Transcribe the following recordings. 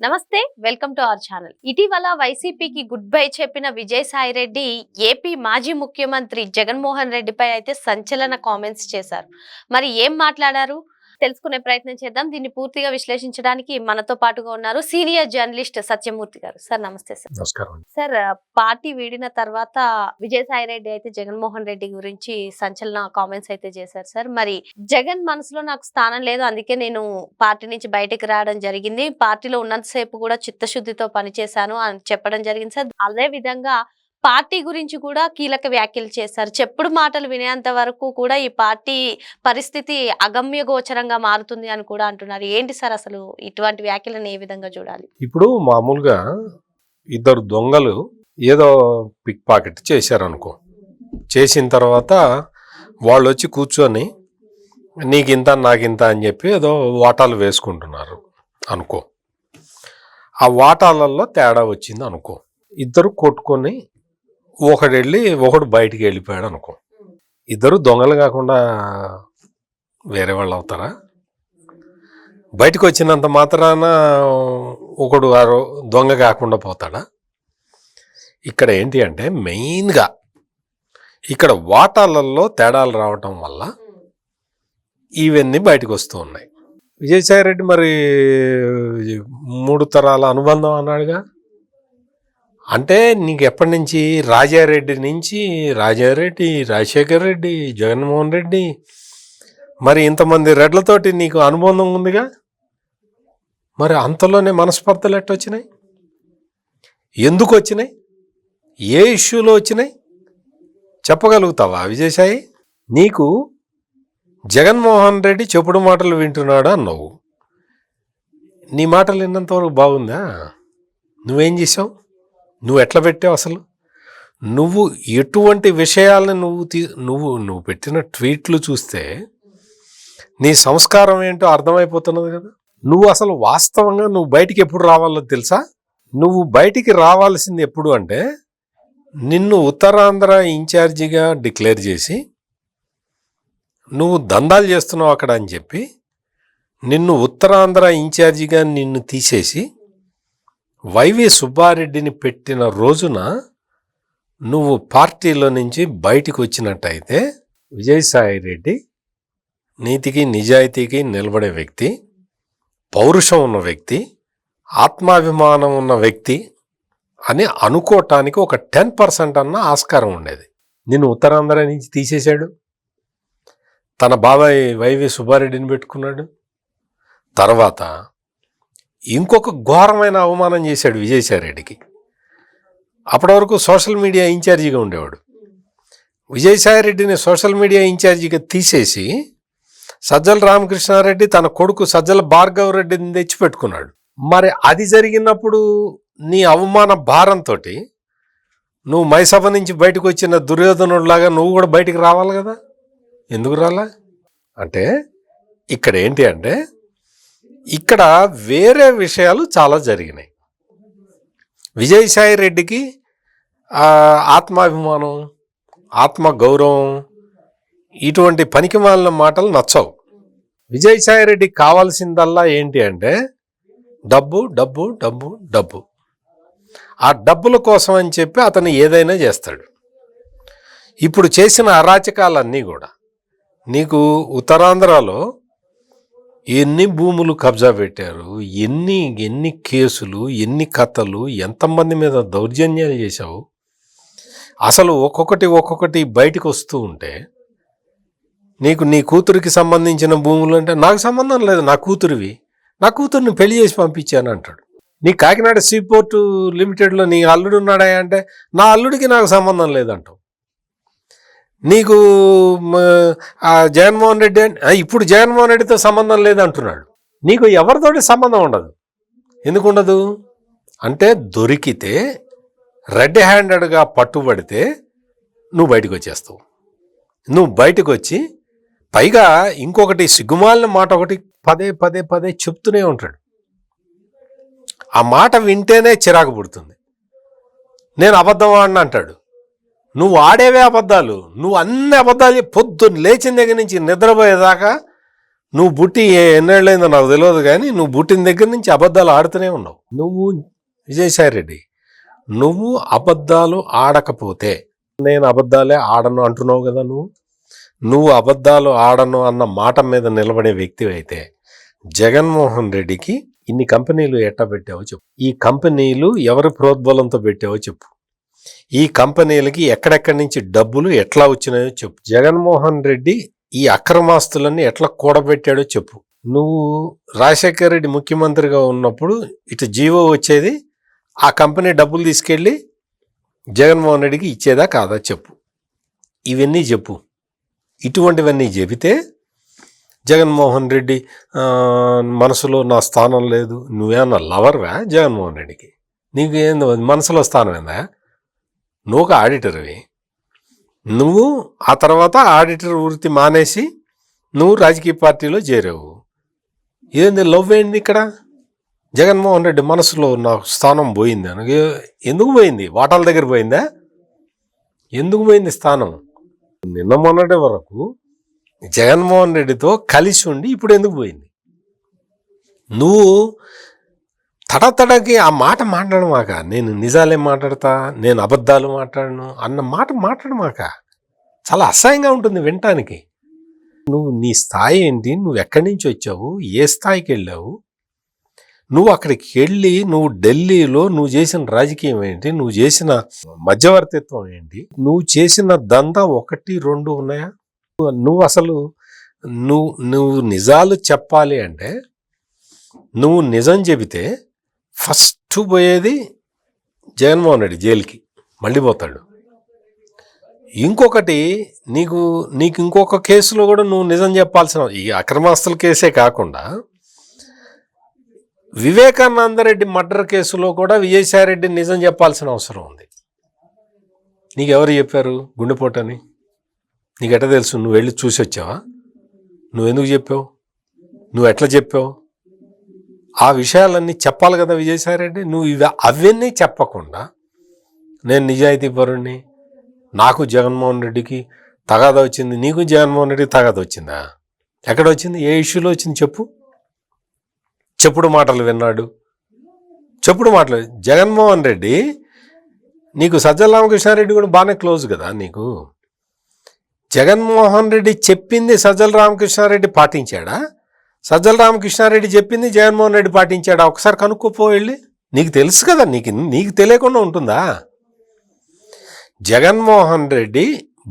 నమస్తే, welcome to our channel. ఇటీవల వైసీపీకి గుడ్ బై చెప్పిన విజయసాయి రెడ్డి ఏపీ మాజీ ముఖ్యమంత్రి జగన్మోహన్ రెడ్డిపై అయితే సంచలన కామెంట్స్ చేశారు. మరి ఏం మాట్లాడారు తెలుసుకునే ప్రయత్నం చేద్దాం. దీన్ని పూర్తిగా విశ్లేషించడానికి మనతో పాటుగా ఉన్నారు సీనియర్ జర్నలిస్ట్ సత్యమూర్తి గారు. సార్ నమస్తే. సార్ నమస్కారం. సార్, పార్టీ వీడిన తర్వాత విజయసాయి రెడ్డి అయితే జగన్మోహన్ రెడ్డి గురించి సంచలన కామెంట్స్ అయితే చేశారు. సార్, మరి జగన్ మనసులో నాకు స్థానం లేదు, అందుకే నేను పార్టీ నుంచి బయటకు రావడం జరిగింది, పార్టీలో ఉన్నంతసేపు కూడా చిత్తశుద్ధితో పనిచేశాను అని చెప్పడం జరిగింది. సార్, అదే విధంగా పార్టీ గురించి కూడా కీలక వ్యాఖ్యలు చేశారు. చెప్పుడు మాటలు వినేంత వరకు కూడా ఈ పార్టీ పరిస్థితి అగమ్య గోచరంగా మారుతుంది అని కూడా అంటున్నారు. ఏంటి సార్ అసలు ఇటువంటి వ్యాఖ్యలను ఏ విధంగా చూడాలి? ఇప్పుడు మామూలుగా ఇద్దరు దొంగలు ఏదో పిక్ పాకెట్ చేశారనుకో, చేసిన తర్వాత వాళ్ళు వచ్చి కూర్చొని నీకింత నాకింత అని చెప్పి ఏదో వాటాలు వేసుకుంటున్నారు అనుకో. ఆ వాటాలలో తేడా వచ్చింది అనుకో, ఇద్దరు కొట్టుకొని ఒకడు బయటికి వెళ్ళిపోయాడు అనుకో. ఇద్దరు దొంగలు కాకుండా వేరే వాళ్ళు అవుతారా? బయటకు వచ్చినంత మాత్రాన ఒకడు దొంగ కాకుండా పోతాడా? ఇక్కడ ఏంటి అంటే మెయిన్గా ఇక్కడ వాటాలలో తేడాలు రావటం వల్ల ఇవన్నీ బయటకు వస్తూ ఉన్నాయి. విజయసాయి రెడ్డి మరి 3 తరాల అనుబంధం అన్నాడుగా. అంటే నీకు ఎప్పటి నుంచి రాజారెడ్డి నుంచి రాజశేఖర్ రెడ్డి, జగన్మోహన్ రెడ్డి, మరి ఇంతమంది రెడ్లతోటి నీకు అనుబంధం ఉందిగా. మరి అంతలోనే మనస్పర్ధలు ఎట్టొచ్చినాయి? ఎందుకు వచ్చినాయి? ఏ ఇష్యూలో వచ్చినాయి చెప్పగలుగుతావా విజయసాయి? నీకు జగన్మోహన్ రెడ్డి చెప్పుడు మాటలు వింటున్నాడు అన్నావు. నీ మాటలు విన్నంతవరకు బాగుందా? నువ్వేం చేసావు? నువ్వు ఎట్లా పెట్టావు? అసలు నువ్వు ఎటువంటి విషయాలను నువ్వు పెట్టిన ట్వీట్లు చూస్తే నీ సంస్కారం ఏంటో అర్థమైపోతున్నది కదా. నువ్వు అసలు వాస్తవంగా నువ్వు బయటికి ఎప్పుడు రావాలో తెలుసా? నువ్వు బయటికి రావాల్సింది ఎప్పుడు అంటే నిన్ను ఉత్తరాంధ్ర ఇన్ఛార్జిగా డిక్లేర్ చేసి నువ్వు దందాలు చేస్తున్నావు అక్కడ అని చెప్పి నిన్ను ఉత్తరాంధ్ర ఇన్ఛార్జిగా నిన్ను తీసేసి వైవి సుబ్బారెడ్డిని పెట్టిన రోజున నువ్వు పార్టీలో నుంచి బయటికి వచ్చినట్టయితే విజయసాయి రెడ్డి నీతికి నిజాయితీకి నిలబడే వ్యక్తి, పౌరుషం ఉన్న వ్యక్తి, ఆత్మాభిమానం ఉన్న వ్యక్తి అని అనుకోవటానికి ఒక 10% అన్న ఆస్కారం ఉండేది. నిన్ను ఉత్తరాంధ్ర నుంచి తీసేశాడు, తన బాబాయ్ వైవి సుబ్బారెడ్డిని పెట్టుకున్నాడు. తర్వాత ఇంకొక ఘోరమైన అవమానం చేశాడు విజయసాయి రెడ్డికి. అప్పటి వరకు సోషల్ మీడియా ఇన్ఛార్జిగా ఉండేవాడు. విజయసాయి రెడ్డిని సోషల్ మీడియా ఇన్ఛార్జిగా తీసేసి సజ్జల రామకృష్ణారెడ్డి తన కొడుకు సజ్జల భార్గవ రెడ్డిని తెచ్చిపెట్టుకున్నాడు. మరి అది జరిగినప్పుడు నీ అవమాన భారంతో నువ్వు మైసభ నుంచి బయటకు వచ్చిన దుర్యోధనుడిలాగా నువ్వు కూడా బయటికి రావాలి కదా. ఎందుకు రాలా అంటే ఇక్కడ ఏంటి అంటే ఇక్కడ వేరే విషయాలు చాలా జరిగినాయి. విజయసాయి రెడ్డికి ఆత్మాభిమానం, ఆత్మగౌరవం ఇటువంటి పనికిమాలిన మాటలు నచ్చవు. విజయసాయి రెడ్డికి కావాల్సిందల్లా ఏంటి అంటే డబ్బు డబ్బు డబ్బు డబ్బు. ఆ డబ్బుల కోసం అని చెప్పి అతను ఏదైనా చేస్తాడు. ఇప్పుడు చేసిన అరాచకాలన్నీ కూడా నీకు ఉత్తరాంధ్రలో ఎన్ని భూములు కబ్జా పెట్టారు, ఎన్ని కేసులు, ఎన్ని కథలు, ఎంతమంది మీద దౌర్జన్యాలు చేశావు. అసలు ఒక్కొక్కటి బయటకు వస్తూ ఉంటే నీకు నీ కూతురికి సంబంధించిన భూములు అంటే నాకు సంబంధం లేదు, నా కూతురిని పెళ్లి చేసి పంపించాను అంటాడు. నీ కాకినాడ సీపోర్టు లిమిటెడ్లో నీ అల్లుడు ఉన్నాడా అంటే నా అల్లుడికి నాకు సంబంధం లేదంటావు. నీకు జగన్మోహన్ రెడ్డి ఇప్పుడు జగన్మోహన్ రెడ్డితో సంబంధం లేదంటున్నాడు. నీకు ఎవరితోటి సంబంధం ఉండదు. ఎందుకు ఉండదు అంటే దొరికితే రెడ్ హ్యాండెడ్గా పట్టుబడితే నువ్వు బయటకు వచ్చేస్తావు. నువ్వు బయటకు వచ్చి పైగా ఇంకొకటి సిగ్గుమాలిన మాట ఒకటి పదే చెప్తూనే ఉంటాడు. ఆ మాట వింటేనే చిరాకు పుడుతుంది. నేను అబద్ధం ఆడిన అంటాడు. నువ్వు ఆడేవే అబద్ధాలు, నువ్వు అన్ని అబద్ధాలు పొద్దున్న లేచిన దగ్గర నుంచి నిద్రపోయేదాకా నువ్వు పుట్టి ఎన్నేళ్ళైందో నాకు తెలియదు, కానీ నువ్వు పుట్టిన దగ్గర నుంచి అబద్ధాలు ఆడుతూనే ఉన్నావు. నువ్వు విజయసాయి రెడ్డి, నువ్వు అబద్ధాలు ఆడకపోతే, నేను అబద్ధాలే ఆడను అంటున్నావు కదా, నువ్వు అబద్ధాలు ఆడను అన్న మాట మీద నిలబడే వ్యక్తి అయితే జగన్మోహన్ రెడ్డికి ఇన్ని కంపెనీలు ఎట్లా పెట్టావో చెప్పు. ఈ కంపెనీలు ఎవరి ప్రోద్బలంతో పెట్టావో చెప్పు. ఈ కంపెనీలకి ఎక్కడెక్కడి నుంచి డబ్బులు ఎట్లా వచ్చినాయో చెప్పు. జగన్మోహన్ రెడ్డి ఈ అక్రమాస్తులన్నీ ఎట్లా కూడబెట్టాడో చెప్పు. నువ్వు రాజశేఖర రెడ్డి ముఖ్యమంత్రిగా ఉన్నప్పుడు ఇటు జీవో వచ్చేది, ఆ కంపెనీ డబ్బులు తీసుకెళ్ళి జగన్మోహన్ రెడ్డికి ఇచ్చేదా కాదా చెప్పు. ఇవన్నీ చెప్పు. ఇటువంటివన్నీ చెబితే జగన్మోహన్ రెడ్డి మనసులో నా స్థానం లేదు, నువ్వేమన్నా లవర్వా జగన్మోహన్ రెడ్డికి? నీకు ఏందో మనసులో స్థానం ఏందా? నువ్వు ఒక ఆడిటర్వి. నువ్వు ఆ తర్వాత ఆడిటర్ వృత్తి మానేసి నువ్వు రాజకీయ పార్టీలో చేరావు. ఏంది లవ్ ఏంది ఇక్కడ? జగన్మోహన్ రెడ్డి మనసులో నా స్థానం పోయింది అనగా ఎందుకు పోయింది? వాటాల దగ్గర పోయిందా? ఎందుకు పోయింది స్థానం? నిన్న మొన్నటి వరకు జగన్మోహన్ రెడ్డితో కలిసి ఉండి ఇప్పుడు ఎందుకు పోయింది? నువ్వు తడతడకి ఆ మాట మాట్లాడమాక. నేను నిజాలే మాట్లాడతా, నేను అబద్ధాలు మాట్లాడను అన్న మాట మాట్లాడమాక. చాలా అసహ్యంగా ఉంటుంది వినటానికి. నువ్వు నీ స్థాయి ఏంటి? నువ్వు ఎక్కడి నుంచి వచ్చావు? ఏ స్థాయికి వెళ్ళావు? నువ్వు అక్కడికి వెళ్ళి నువ్వు ఢిల్లీలో నువ్వు చేసిన రాజకీయం ఏంటి? నువ్వు చేసిన మధ్యవర్తిత్వం ఏంటి? నువ్వు చేసిన దందా 1, 2 ఉన్నాయా? నువ్వు అసలు నువ్వు నిజాలు చెప్పాలి అంటే, నువ్వు నిజం చెబితే ఫస్ట్ పోయేది జగన్మోహన్ రెడ్డి జైలుకి మళ్ళీ పోతాడు. ఇంకొకటి నీకు ఇంకొక కేసులో కూడా నువ్వు నిజం చెప్పాల్సిన, ఈ అక్రమాస్తుల కేసే కాకుండా వివేకానందరెడ్డి మర్డర్ కేసులో కూడా విజయసాయి రెడ్డి నిజం చెప్పాల్సిన అవసరం ఉంది. నీకెవరు చెప్పారు గుండెపోటని? నీకు ఎట్లా తెలుసు? నువ్వు వెళ్ళి చూసి వచ్చావా? నువ్వు ఎందుకు చెప్పావు? నువ్వు ఎట్లా చెప్పావు? ఆ విషయాలన్నీ చెప్పాలి కదా విజయసాయి రెడ్డి. నువ్వు అవన్నీ చెప్పకుండా నేను నిజాయితీ పరుణ్ణి, నాకు జగన్మోహన్ రెడ్డికి తగాదా వచ్చింది, నీకు జగన్మోహన్ రెడ్డికి తగాదా వచ్చిందా? ఎక్కడ వచ్చింది? ఏ ఇష్యూలో వచ్చింది చెప్పు. చెప్పుడు మాటలు విన్నాడు, చెప్పుడు మాటలు. జగన్మోహన్ రెడ్డి నీకు సజ్జల రామకృష్ణారెడ్డి కూడా బాగానే క్లోజ్ కదా నీకు. జగన్మోహన్ రెడ్డి చెప్పింది సజ్జల రామకృష్ణారెడ్డి పాటించాడా? సజ్జల రామకృష్ణారెడ్డి చెప్పింది జగన్మోహన్ రెడ్డి పాటించాడా? ఒకసారి కనుక్కోపో వెళ్ళి. నీకు తెలుసు కదా, నీకు తెలియకుండా ఉంటుందా? జగన్మోహన్ రెడ్డి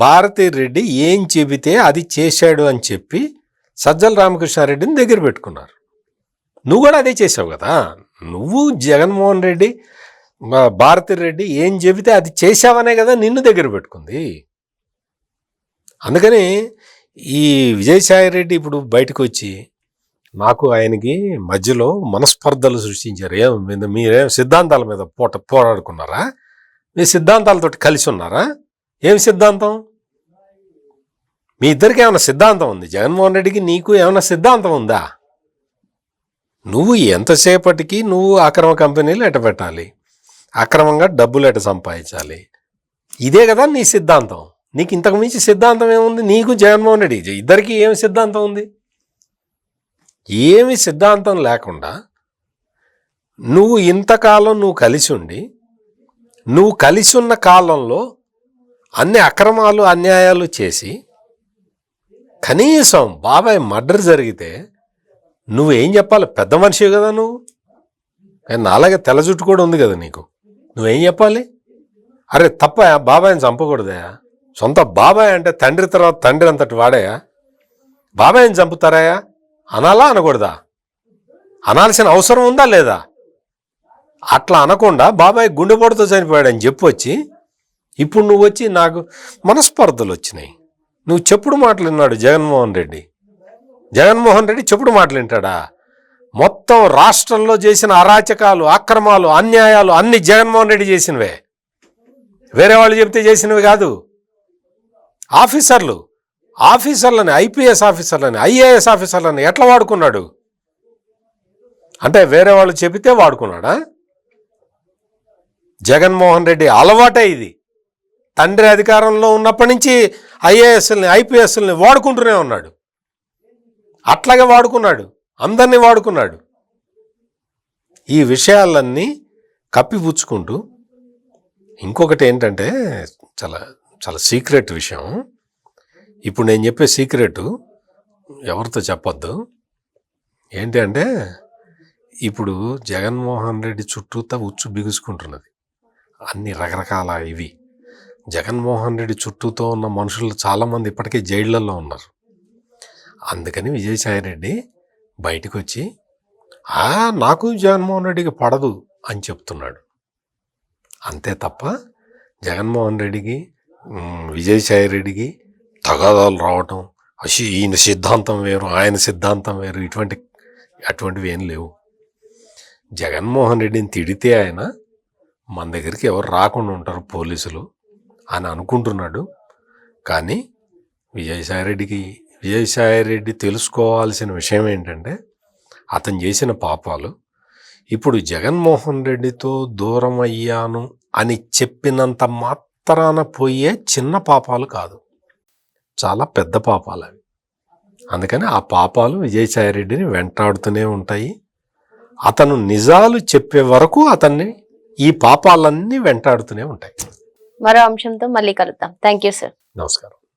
భారతీ రెడ్డి ఏం చెబితే అది చేశాడు అని చెప్పి సజ్జల రామకృష్ణారెడ్డిని దగ్గర పెట్టుకున్నారు. నువ్వు కూడా అదే చేసావు కదా. నువ్వు జగన్మోహన్ రెడ్డి భారతీ రెడ్డి ఏం చెబితే అది చేశావనే కదా నిన్ను దగ్గర పెట్టుకుంది. అందుకని ఈ విజయసాయి రెడ్డి ఇప్పుడు బయటకు వచ్చి నాకు ఆయనకి మధ్యలో మనస్పర్ధలు సృష్టించారు. మీరేం సిద్ధాంతాల మీద పోరాడుకున్నారా? మీ సిద్ధాంతాలతో కలిసి ఉన్నారా? ఏం సిద్ధాంతం? మీ ఇద్దరికి ఏమైనా సిద్ధాంతం ఉంది? జగన్మోహన్ రెడ్డికి నీకు ఏమైనా సిద్ధాంతం ఉందా? నువ్వు ఎంతసేపటికి నువ్వు అక్రమ కంపెనీలు ఎట పెట్టాలి, అక్రమంగా డబ్బులు ఎట సంపాదించాలి, ఇదే కదా నీ సిద్ధాంతం. నీకు ఇంతకు మించి సిద్ధాంతం ఏముంది? నీకు జగన్మోహన్ రెడ్డి ఇద్దరికి ఏమి సిద్ధాంతం ఉంది? ఏమి సిద్ధాంతం లేకుండా నువ్వు ఇంతకాలం నువ్వు కలిసి ఉండి, నువ్వు కలిసి ఉన్న కాలంలో అన్ని అక్రమాలు అన్యాయాలు చేసి, కనీసం బాబాయ్ మర్డర్ జరిగితే నువ్వేం చెప్పాలి? పెద్ద మనిషి కదా నువ్వు. కానీ అలాగే తెల్ల జుట్టు కూడా ఉంది కదా నీకు. నువ్వేం చెప్పాలి? అరే తప్ప బాబాయ్ని చంపకూడదా? సొంత బాబాయ్ అంటే తండ్రి తర్వాత తండ్రి అంతటి వాడాయా? బాబాయ్ని చంపుతారాయా అనాలా అనకూడదా? అనాల్సిన అవసరం ఉందా లేదా? అట్లా అనకుండా బాబాయ్ గుండెపోటుతో చనిపోయాడని చెప్పొచ్చి ఇప్పుడు నువ్వు వచ్చి నాకు మనస్పర్ధలు వచ్చినాయి. నువ్వు చెప్పుడు మాటలు విన్నాడు జగన్మోహన్ రెడ్డి. జగన్మోహన్ రెడ్డి చెప్పుడు మాటలు వింటాడా? మొత్తం రాష్ట్రంలో చేసిన అరాచకాలు, అక్రమాలు, అన్యాయాలు అన్ని జగన్మోహన్ రెడ్డి చేసినవే, వేరే వాళ్ళు చెప్తే చేసినవి కాదు. ఆఫీసర్లని ఐపీఎస్ ఆఫీసర్లని ఐఏఎస్ ఆఫీసర్లని ఎట్లా వాడుకున్నాడు? అంటే వేరే వాళ్ళు చెబితే వాడుకున్నాడా? జగన్మోహన్ రెడ్డి అలవాటే ఇది. తండ్రి అధికారంలో ఉన్నప్పటి నుంచి ఐఏఎస్ని ఐపీఎస్ని వాడుకుంటూనే ఉన్నాడు. అట్లాగే వాడుకున్నాడు, అందరినీ వాడుకున్నాడు. ఈ విషయాలన్నీ కప్పిపుచ్చుకుంటూ ఇంకొకటి ఏంటంటే చాలా చాలా సీక్రెట్ విషయం. ఇప్పుడు నేను చెప్పే సీక్రెట్ ఎవరితో చెప్పొద్దు. ఏంటి అంటే ఇప్పుడు జగన్మోహన్ రెడ్డి చుట్టూతా ఉచ్చు బిగుసుకుంటున్నది, అన్ని రకరకాల ఇవి. జగన్మోహన్ రెడ్డి చుట్టూతో ఉన్న మనుషులు చాలామంది ఇప్పటికే జైళ్ళల్లో ఉన్నారు. అందుకని విజయసాయిరెడ్డి బయటకు వచ్చి నాకు జగన్మోహన్ రెడ్డికి పడదు అని చెప్తున్నాడు. అంతే తప్ప జగన్మోహన్ రెడ్డికి విజయసాయిరెడ్డికి తగాదాలు రావటం, ఈయన సిద్ధాంతం వేరు ఆయన సిద్ధాంతం వేరు, అటువంటివి ఏం లేవు. జగన్మోహన్ రెడ్డిని తిడితే ఆయన మన దగ్గరికి ఎవరు రాకుండా ఉంటారు పోలీసులు అని అనుకుంటున్నాడు. కానీ విజయసాయిరెడ్డి తెలుసుకోవాల్సిన విషయం ఏంటంటే అతను చేసిన పాపాలు ఇప్పుడు జగన్మోహన్ రెడ్డితో దూరం అయ్యాను అని చెప్పినంత మాత్రాన పోయే చిన్న పాపాలు కాదు, చాలా పెద్ద పాపాలు అవి. అందుకని ఆ పాపాలు విజయసాయిరెడ్డిని వెంటాడుతూనే ఉంటాయి. అతను నిజాలు చెప్పే వరకు అతన్ని ఈ పాపాలన్నీ వెంటాడుతూనే ఉంటాయి. మరో అంశంతో మళ్ళీ కలుద్దాం. Thank you sir. నమస్కారం.